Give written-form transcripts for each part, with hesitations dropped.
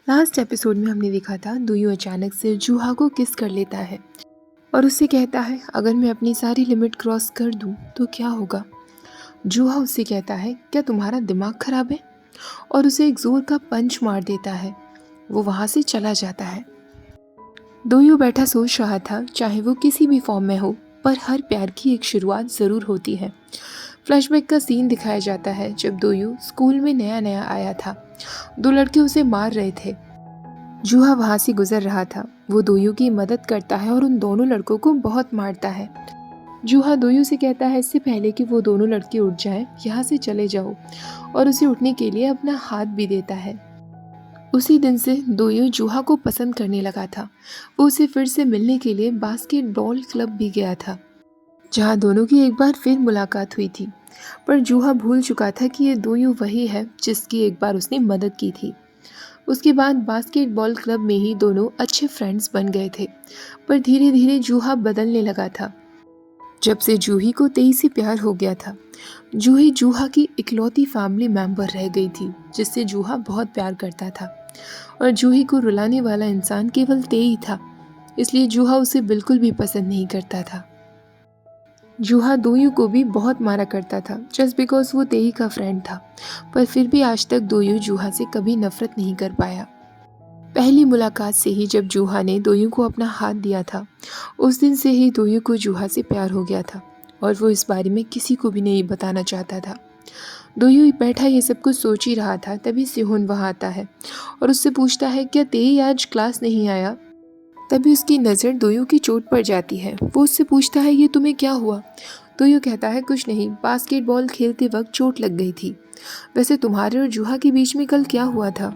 Last episode में हमने देखा था दुयू अचानक से जूहा को किस कर लेता है और उससे कहता है अगर मैं अपनी सारी लिमिट क्रॉस कर दूं तो क्या होगा। जूहा उससे कहता है क्या तुम्हारा दिमाग खराब है, और उसे एक जोर का पंच मार देता है। वो वहाँ से चला जाता है। दुयू बैठा सोच रहा था चाहे वो किसी भी फॉर्म में हो पर हर प्यार की एक शुरुआत ज़रूर होती है। फ्लैशबैक का सीन दिखाया जाता है जब दुयू स्कूल में नया नया आया था। दो लड़के उसे मार रहे थे। जूहा वहाँ से गुजर रहा था। वो दोयू की मदद करता है और उन दोनों लड़कों को बहुत मारता है। जूहा दोयू से कहता है इससे पहले कि वो दोनों लड़के उठ जाएं, यहाँ से चले जाओ, और उसे उठने के लिए अपना हाथ भी देता है। उसी दिन से दोयू जूहा को पसंद करने लगा था। वो उसे फिर से मिलने के लिए बास्केटबॉल क्लब भी गया था, जहाँ दोनों की एक बार फिर मुलाकात हुई थी। पर जूहा भूल चुका था कि ये दोयू वही है जिसकी एक बार उसने मदद की थी। उसके बाद बास्केटबॉल क्लब में ही दोनों अच्छे फ्रेंड्स बन गए थे। पर धीरे धीरे जूहा बदलने लगा था। जब से जूही को तेई से प्यार हो गया था। जूही जूहा की इकलौती फैमिली मेंबर रह गई थी जिससे जूहा बहुत प्यार करता था, और जूही को रुलाने वाला इंसान केवल तेई था। इसलिए जूहा उसे बिल्कुल भी पसंद नहीं करता था। जूहा दोयू को भी बहुत मारा करता था जस्ट बिकॉज वो तेई का फ्रेंड था, पर फिर भी आज तक दोयू जूहा से कभी नफरत नहीं कर पाया। पहली मुलाकात से ही जब जूहा ने दोयू को अपना हाथ दिया था, उस दिन से ही दोयू को जूहा से प्यार हो गया था, और वो इस बारे में किसी को भी नहीं बताना चाहता था। दोयू बैठा ये सब कुछ सोच ही रहा था, तभी सिहोन वहाँ आता है और उससे पूछता है क्या तेई आज क्लास नहीं आया। तभी उसकी नज़र दोयू की चोट पर जाती है। वो उससे पूछता है ये तुम्हें क्या हुआ। दोयू कहता है कुछ नहीं, बास्केटबॉल खेलते वक्त चोट लग गई थी। वैसे तुम्हारे और जूहा के बीच में कल क्या हुआ था।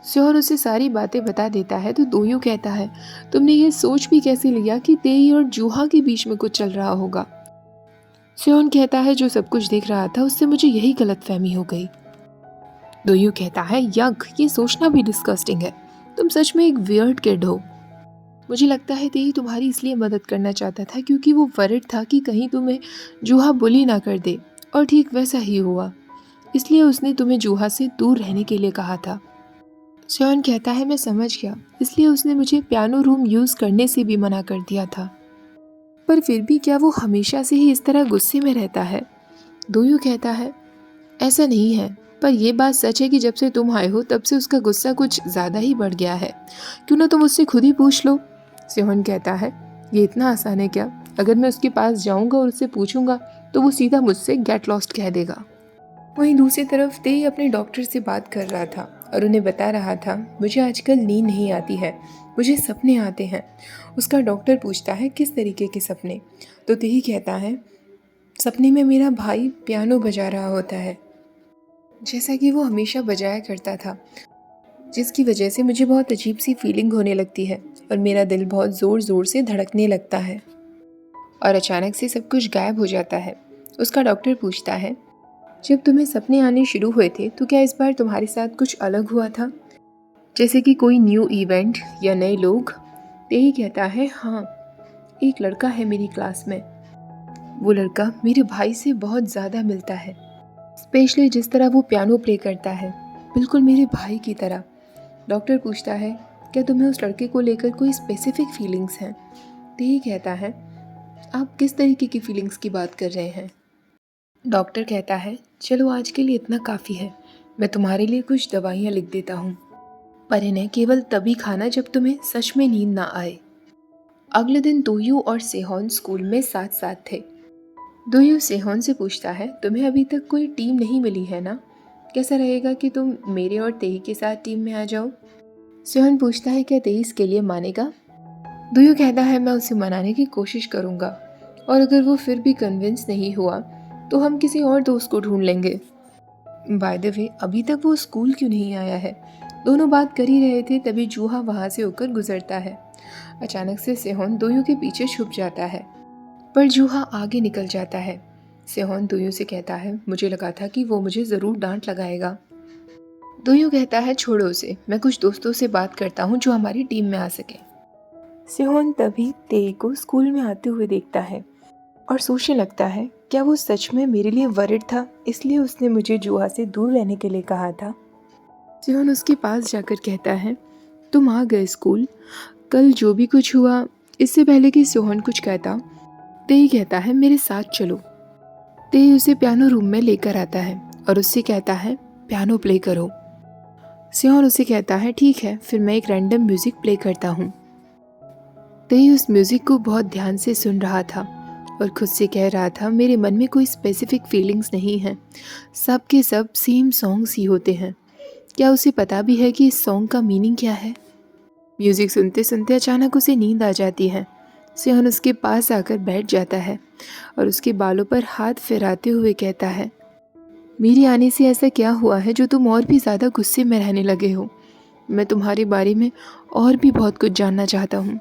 सियोन उसे सारी बातें बता देता है तो दोयू कहता है तुमने ये सोच भी कैसे लिया कि तेई और जूहा के बीच में कुछ चल रहा होगा। सियोन कहता है जो सब कुछ देख रहा था उससे मुझे यही गलतफहमी हो गई। दोयू कहता है यक, ये सोचना भी डिस्गस्टिंग है। तुम सच में एक वियर्ड किड हो। मुझे लगता है तेई तुम्हारी इसलिए मदद करना चाहता था क्योंकि वो वरिड था कि कहीं तुम्हें जूहा बुली ना कर दे, और ठीक वैसा ही हुआ। इसलिए उसने तुम्हें जूहा से दूर रहने के लिए कहा था। सियोन कहता है मैं समझ गया, इसलिए उसने मुझे पियानो रूम यूज़ करने से भी मना कर दिया था। पर फिर भी क्या वो हमेशा से ही इस तरह गुस्से में रहता है। दोयू कहता है ऐसा नहीं है, पर यह बात सच है कि जब से तुम आए हो तब से उसका गुस्सा कुछ ज़्यादा ही बढ़ गया है। क्यों ना तुम उससे खुद ही पूछ लो। सियोन कहता है ये इतना आसान है क्या। अगर मैं उसके पास जाऊंगा और उससे पूछूंगा तो वो सीधा मुझसे गेट लॉस्ट कह देगा। वहीं दूसरी तरफ तेई अपने डॉक्टर से बात कर रहा था और उन्हें बता रहा था मुझे आजकल नींद नहीं आती है, मुझे सपने आते हैं। उसका डॉक्टर पूछता है किस तरीके के सपने। तो तेई कहता है सपने में मेरा भाई पियानो बजा रहा होता है, जैसा कि वो हमेशा बजाया करता था, जिसकी वजह से मुझे बहुत अजीब सी फीलिंग होने लगती है और मेरा दिल बहुत ज़ोर ज़ोर से धड़कने लगता है, और अचानक से सब कुछ गायब हो जाता है। उसका डॉक्टर पूछता है जब तुम्हें सपने आने शुरू हुए थे तो क्या इस बार तुम्हारे साथ कुछ अलग हुआ था, जैसे कि कोई न्यू इवेंट या नए लोग। तेई कहता है हाँ, एक लड़का है मेरी क्लास में। वो लड़का मेरे भाई से बहुत ज़्यादा मिलता है, स्पेशली जिस तरह वो पियानो प्ले करता है, बिल्कुल मेरे भाई की तरह। डॉक्टर पूछता है क्या तुम्हें उस लड़के को लेकर कोई स्पेसिफिक फीलिंग्स हैं। तेई कहता है आप किस तरीके की फीलिंग्स की बात कर रहे हैं। डॉक्टर कहता है चलो आज के लिए इतना काफ़ी है, मैं तुम्हारे लिए कुछ दवाइयाँ लिख देता हूँ, पर इन्हें केवल तभी खाना जब तुम्हें सच में नींद ना आए। अगले दिन दोयू और सेहोन स्कूल में साथ साथ थे। दोयू सेहोन से पूछता है तुम्हें अभी तक कोई टीम नहीं मिली है ना, कैसा रहेगा कि तुम मेरे और तेई के साथ टीम में आ जाओ। सेहोन पूछता है क्या तेई इसके लिए मानेगा। दोयू कहता है मैं उसे मनाने की कोशिश करूँगा, और अगर वो फिर भी कन्विंस नहीं हुआ तो हम किसी और दोस्त को ढूंढ लेंगे। बाय द वे अभी तक वो स्कूल क्यों नहीं आया है। दोनों बात कर ही रहे थे तभी जूहा वहाँ से होकर गुजरता है। अचानक से सेहोन दोयू के पीछे छुप जाता है, पर जूहा आगे निकल जाता है। सेहोन दोयू से कहता है मुझे लगा था कि वो मुझे ज़रूर डांट लगाएगा। दोयू कहता है छोड़ो उसे, मैं कुछ दोस्तों से बात करता हूँ जो हमारी टीम में आ सके। सेहोन तभी तेई को स्कूल में आते हुए देखता है और सोचने लगता है क्या वो सच में मेरे लिए वरिड था, इसलिए उसने मुझे जूहा से दूर रहने के लिए कहा था। सिहोन उसके पास जाकर कहता है, तुम आ गए स्कूल। कल जो भी कुछ हुआ, इससे पहले कि सिहोन कुछ कहता, तेई कहता है मेरे साथ चलो। तेई उसे पियानो रूम में लेकर आता है और उससे कहता है पियानो प्ले करो। सिहोन उसे कहता है ठीक है, फिर मैं एक रैंडम म्यूजिक प्ले करता हूँ। तेई उस म्यूजिक को बहुत ध्यान से सुन रहा था और खुद से कह रहा था मेरे मन में कोई स्पेसिफिक फीलिंग्स नहीं हैं, सब के सब सेम सॉन्ग्स ही होते हैं। क्या उसे पता भी है कि इस सॉन्ग का मीनिंग क्या है? म्यूजिक सुनते सुनते अचानक उसे नींद आ जाती है। सिहोन उसके पास आकर बैठ जाता है और उसके बालों पर हाथ फिराते हुए कहता है, मेरे आने से ऐसा क्या हुआ है जो तुम और भी ज़्यादा गुस्से में रहने लगे हो? मैं तुम्हारे बारे में और भी बहुत कुछ जानना चाहता हूँ।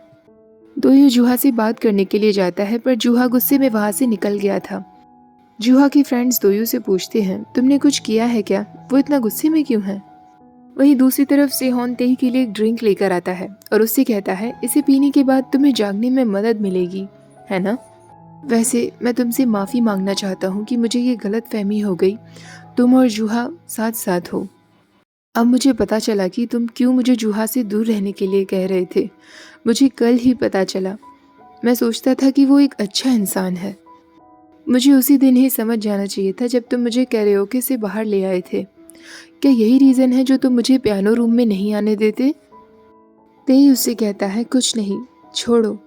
दोयू जूहा से बात करने के लिए जाता है, पर जूहा गुस्से में वहाँ से निकल गया था। जूहा के फ्रेंड्स दोयू से पूछते हैं, तुमने कुछ किया है क्या? वो इतना गुस्से में क्यों है? वहीं दूसरी तरफ सिहोन तेई के लिए एक ड्रिंक लेकर आता है और उससे कहता है, इसे पीने के बाद तुम्हें जागने में मदद मिलेगी, है ना? वैसे मैं तुमसे माफ़ी मांगना चाहता हूँ कि मुझे ये गलत फहमी हो गई। तुम और जूहा साथ साथ हो। अब मुझे पता चला कि तुम क्यों मुझे जूहा से दूर रहने के लिए कह रहे थे। मुझे कल ही पता चला। मैं सोचता था कि वो एक अच्छा इंसान है। मुझे उसी दिन ही समझ जाना चाहिए था जब तुम मुझे कैरियोके से बाहर ले आए थे। क्या यही रीज़न है जो तुम मुझे पियानो रूम में नहीं आने देते? तेई उससे कहता है, कुछ नहीं, छोड़ो।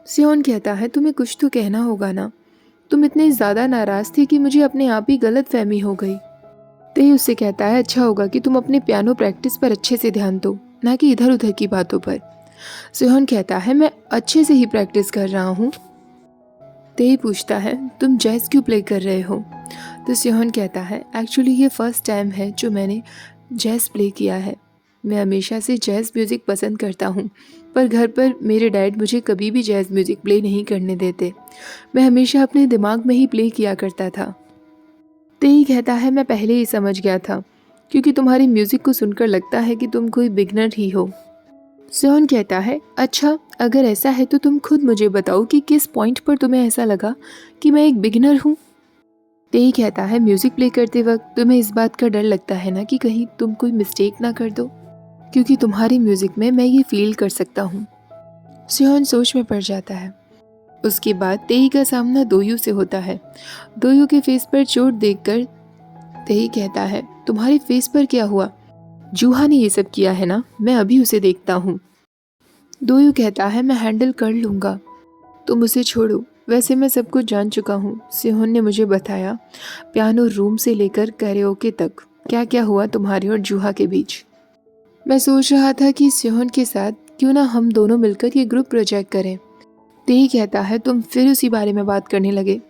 सियोन कहता है, तुम्हें कुछ तो कहना होगा ना। तुम इतने ज़्यादा नाराज़ थे कि मुझे अपने आप ही गलत फहमी हो गई। तेई उससे कहता है, अच्छा होगा कि तुम अपने पियानो प्रैक्टिस पर अच्छे से ध्यान दो, ना कि इधर उधर की बातों पर। सिहोन कहता है, मैं अच्छे से ही प्रैक्टिस कर रहा हूँ। तेई पूछता है, तुम जैज़ क्यों प्ले कर रहे हो? तो सिहोन कहता है, एक्चुअली ये फर्स्ट टाइम है जो मैंने जैज़ प्ले किया है। मैं हमेशा से जैज़ म्यूज़िक पसंद करता हूँ, पर घर पर मेरे डैड मुझे कभी भी जैज़ म्यूज़िक प्ले नहीं करने देते। मैं हमेशा अपने दिमाग में ही प्ले किया करता था। तेई कहता है, मैं पहले ही समझ गया था, क्योंकि तुम्हारी म्यूज़िक को सुनकर लगता है कि तुम कोई बिगनर ही हो। सियोन कहता है, अच्छा अगर ऐसा है तो तुम खुद मुझे बताओ कि किस पॉइंट पर तुम्हें ऐसा लगा कि मैं एक बिगिनर हूँ। तेई कहता है, म्यूज़िक प्ले करते वक्त तुम्हें इस बात का डर लगता है ना कि कहीं तुम कोई मिस्टेक ना कर दो, क्योंकि तुम्हारी म्यूज़िक में मैं ये फील कर सकता हूँ। सियोन सोच में पड़ जाता है। उसके बाद तेई का सामना दोयू से होता है। दोयू के फेस पर चोट देखकर तेई कहता है, तुम्हारे फेस पर क्या हुआ? जूहा ने ये सब किया है ना, मैं अभी उसे देखता हूँ। दोयू कहता है, मैं हैंडल कर लूँगा, तुम उसे छोड़ो। वैसे मैं सब कुछ जान चुका हूँ। सिहोन ने मुझे बताया, पियानो रूम से लेकर कैरियोके तक क्या क्या हुआ तुम्हारे और जूहा के बीच। मैं सोच रहा था कि सिहोन के साथ क्यों ना हम दोनों मिलकर ये ग्रुप प्रोजेक्ट करें। तेई कहता है, तुम फिर उसी बारे में बात करने लगे।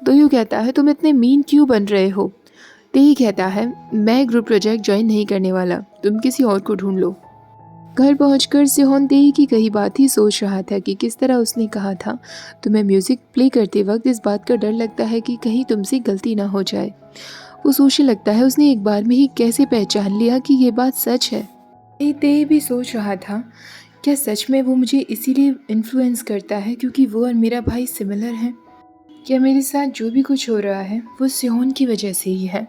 दोयू कहता है, तुम इतने मीन क्यों बन रहे हो? तेई कहता है, मैं ग्रुप प्रोजेक्ट ज्वाइन नहीं करने वाला, तुम किसी और को ढूंढ लो। घर पहुंचकर सिहोन तेई की कही बात ही सोच रहा था कि किस तरह उसने कहा था, तुम्हें म्यूज़िक प्ले करते वक्त इस बात का डर लगता है कि कहीं तुमसे गलती ना हो जाए। वो सोचने लगता है उसने एक बार में ही कैसे पहचान लिया कि ये बात सच है। तेई भी सोच रहा था, क्या सच में वो मुझे इसीलिए इन्फ्लुएंस करता है क्योंकि वो और मेरा भाई सिमिलर हैं? क्या मेरे साथ जो भी कुछ हो रहा है वो सिहोन की वजह से ही है?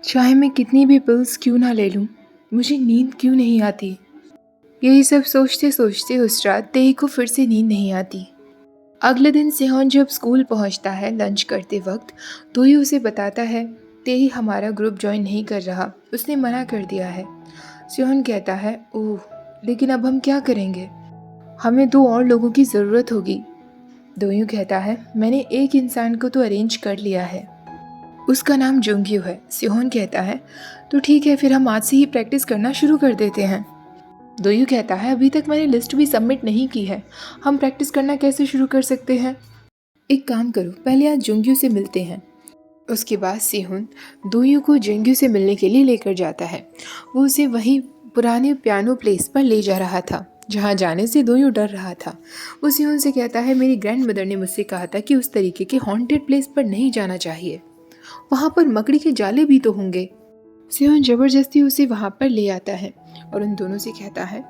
चाहे मैं कितनी भी पिल्स क्यों ना ले लूँ, मुझे नींद क्यों नहीं आती? यही सब सोचते सोचते उस रात तेई को फिर से नींद नहीं आती। अगले दिन सिहोन जब स्कूल पहुंचता है लंच करते वक्त, तो ही उसे बताता है, तेई हमारा ग्रुप ज्वाइन नहीं कर रहा, उसने मना कर दिया है। सिहोन कहता है, ओह, लेकिन अब हम क्या करेंगे? हमें दो और लोगों की ज़रूरत होगी। दोयू कहता है, मैंने एक इंसान को तो अरेंज कर लिया है, उसका नाम जुंग्यू है। सिहोन कहता है, तो ठीक है, फिर हम आज से ही प्रैक्टिस करना शुरू कर देते हैं। दोयू कहता है, अभी तक मैंने लिस्ट भी सबमिट नहीं की है, हम प्रैक्टिस करना कैसे शुरू कर सकते हैं? एक काम करो, पहले आज जुंग्यू से मिलते हैं। उसके बाद सिहोन दोयू को जुंग्यू से मिलने के लिए लेकर जाता है। वो उसे वहीं पुराने पियानो प्लेस पर ले जा रहा था जहाँ जाने से दोयू डर रहा था। वो सिहोन से कहता है, मेरी ग्रैंड मदर ने मुझसे कहा था कि उस तरीके के हॉन्टेड प्लेस पर नहीं जाना चाहिए, वहाँ पर मकड़ी के जाले भी तो होंगे। सिहोन ज़बरदस्ती उसे वहाँ पर ले आता है और उन दोनों से कहता है,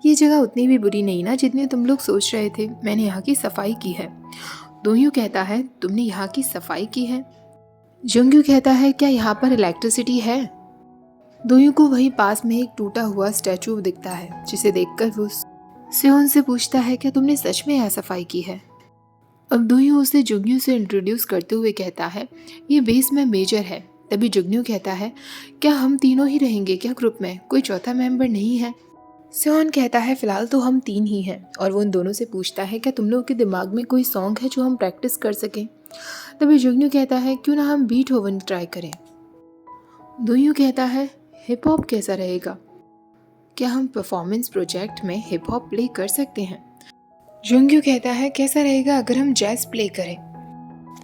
ये जगह उतनी भी बुरी नहीं ना जितनी तुम लोग सोच रहे थे, मैंने यहाँ की सफाई की है। दोयू कहता है, तुमने यहाँ की सफाई की है? जुंग्यू कहता है, क्या यहाँ पर इलेक्ट्रिसिटी है? दोयू को वहीं पास में एक टूटा हुआ स्टैचू दिखता है, जिसे देखकर वो सेहोन से पूछता है क्या तुमने सच में यहाँ सफाई की है। अब दोयू उसे जुगन्यू से इंट्रोड्यूस करते हुए कहता है ये बेस में मेजर है। तभी जुगन्यू कहता है क्या हम तीनों ही रहेंगे क्या ग्रुप में, कोई चौथा मेंबर नहीं है। सेहोन कहता है फिलहाल तो हम 3 ही हैं, और वो उन दोनों से पूछता है क्या तुम लोगों के दिमाग में कोई सॉन्ग है जो हम प्रैक्टिस कर सकें। तभी जुगन्यू कहता है क्यों ना हम बीटहोवन ट्राई करें। दोयू कहता है हिप हॉप कैसा रहेगा, क्या हम परफॉर्मेंस प्रोजेक्ट में हिप हॉप प्ले कर सकते हैं। जुंग्यू कहता है कैसा रहेगा अगर हम जैज प्ले करें।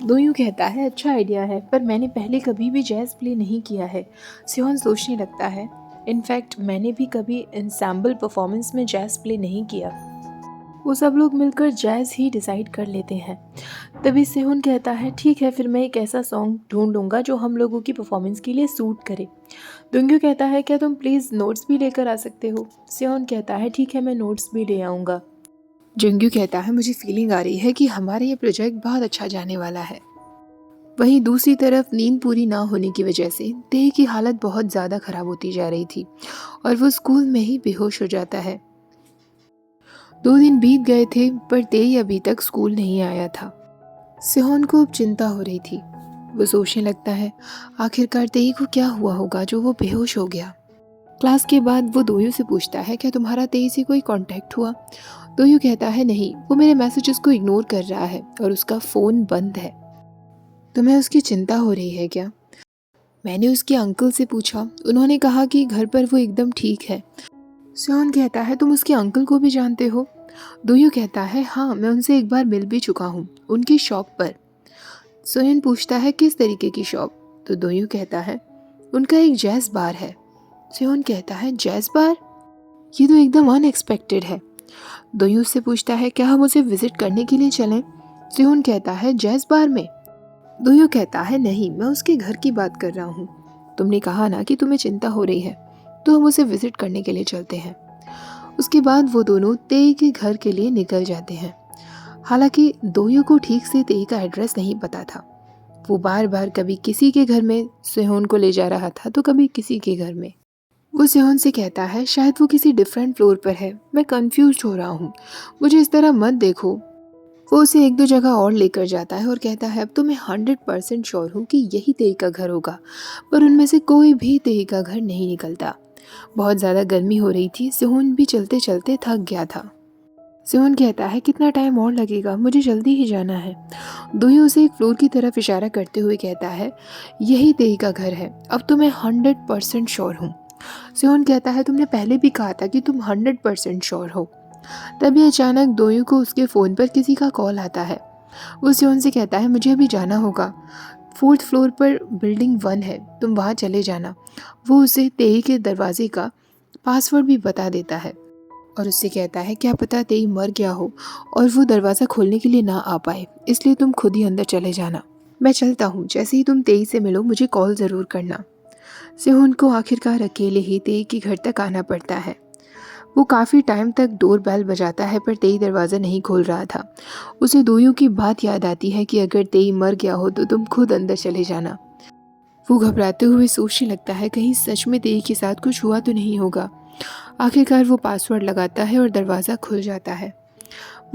दोयू कहता है अच्छा आइडिया है, पर मैंने पहले कभी भी जैज प्ले नहीं किया है। सेहोन सोचने लगता है इनफैक्ट मैंने भी कभी एंसेम्बल परफॉर्मेंस में जैज प्ले नहीं किया। वो सब लोग मिलकर जैज ही डिसाइड कर लेते हैं। तभी सेहोन कहता है ठीक है, फिर मैं एक ऐसा सॉन्ग ढूंढ लूँगा जो हम लोगों की परफॉर्मेंस के लिए सूट करे। दुंग्यू कहता है क्या तुम प्लीज़ नोट्स भी लेकर आ सकते हो। सेहोन कहता है ठीक है, मैं नोट्स भी ले आऊँगा। जुंग्यू कहता है मुझे फीलिंग आ रही है कि हमारा ये प्रोजेक्ट बहुत अच्छा जाने वाला है। वहीं दूसरी तरफ नींद पूरी ना होने की वजह से तेई की हालत बहुत ज़्यादा ख़राब होती जा रही थी और वो स्कूल में ही बेहोश हो जाता है। 2 दिन बीत गए थे पर तेई अभी तक स्कूल नहीं आया था। सेहोन को अब चिंता हो रही थी। वो सोचने लगता है आखिरकार तेई को क्या हुआ होगा जो वो बेहोश हो गया। क्लास के बाद वो दोयू से पूछता है क्या तुम्हारा तेई से कोई कांटेक्ट हुआ। दोयू कहता है नहीं, वो मेरे मैसेजेस को इग्नोर कर रहा है और उसका फ़ोन बंद है। तुम्हें उसकी चिंता हो रही है क्या। मैंने उसके अंकल से पूछा, उन्होंने कहा कि घर पर वो एकदम ठीक है। सेहोन कहता है तुम उसके अंकल को भी जानते हो। दोयू कहता है हाँ, मैं उनसे एक बार मिल भी चुका हूँ उनकी शॉप पर। सोयन पूछता है किस तरीके की शॉप। तो दोयू कहता है उनका एक जैज़ बार है। सेहोन कहता है जैज़ बार, ये तो एकदम अनएक्सपेक्टेड है। दोयू से पूछता है क्या हम उसे विजिट करने के लिए चलें। सेहोन कहता है जैज़ बार में। दोयू कहता है नहीं, मैं उसके घर की बात कर रहा हूँ। तुमने कहा ना कि तुम्हें चिंता हो रही है, तो हम उसे विजिट करने के लिए चलते हैं। उसके बाद वो दोनों तेई के घर के लिए निकल जाते हैं। हालांकि दोयू को ठीक से तेई का एड्रेस नहीं पता था। वो बार बार कभी किसी के घर में सेहोन को ले जा रहा था तो कभी किसी के घर में। वो सेहोन से कहता है शायद वो किसी डिफरेंट फ्लोर पर है, मैं कंफ्यूज हो रहा हूँ, मुझे इस तरह मत देखो। वो उसे 1-2 जगह और लेकर जाता है और कहता है अब तो मैं 100% श्योर हूँ कि यही तेई का घर होगा, पर उनमें से कोई भी तेई का घर नहीं निकलता। बहुत ज़्यादा गर्मी हो रही थी, सेहोन भी चलते चलते थक गया था। सेहोन कहता है कितना टाइम और लगेगा, मुझे जल्दी ही जाना है। दोयू उसे एक फ्लोर की तरफ इशारा करते हुए कहता है यही तेई का घर है, अब तो मैं 100% श्योर हूँ। सेहोन कहता है तुमने पहले भी कहा था कि तुम 100% श्योर हो। तभी अचानक दोयू को उसके फ़ोन पर किसी का कॉल आता है। वो सेहोन से कहता है मुझे अभी जाना होगा, 4th फ्लोर पर बिल्डिंग 1 है, तुम वहाँ चले जाना। वो उसे तेई के दरवाजे का पासवर्ड भी बता देता है और उससे कहता है क्या पता तेई मर गया हो और वो दरवाज़ा खोलने के लिए ना आ पाए, इसलिए तुम खुद ही अंदर चले जाना। मैं चलता हूँ, जैसे ही तुम तेई से मिलो मुझे कॉल ज़रूर करना। सेहोन को आखिरकार अकेले ही तेई के घर तक आना पड़ता है। वो काफ़ी टाइम तक डोर बेल बजाता है पर तेई दरवाज़ा नहीं खोल रहा था। उसे दोयू की बात याद आती है कि अगर तेई मर गया हो तो तुम खुद अंदर चले जाना। वो घबराते हुए सोचने लगता है कहीं सच में तेई के साथ कुछ हुआ तो नहीं होगा। आखिरकार वो पासवर्ड लगाता है और दरवाज़ा खुल जाता है।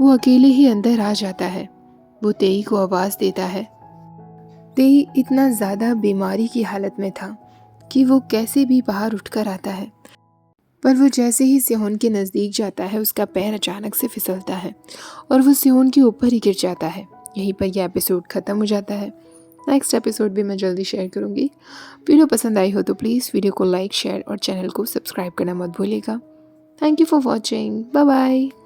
वो अकेले ही अंदर आ जाता है। वो तेई को आवाज़ देता है। तेई इतना ज़्यादा बीमारी की हालत में था कि वो कैसे भी बाहर उठकर आता है, पर वो जैसे ही सेहोन के नज़दीक जाता है उसका पैर अचानक से फिसलता है और वो सेहोन के ऊपर ही गिर जाता है। यहीं पर यह एपिसोड ख़त्म हो जाता है। नेक्स्ट एपिसोड भी मैं जल्दी शेयर करूँगी। वीडियो पसंद आई हो तो प्लीज़ वीडियो को लाइक, शेयर और चैनल को सब्सक्राइब करना मत भूलिएगा। Thank you for watching. Bye bye.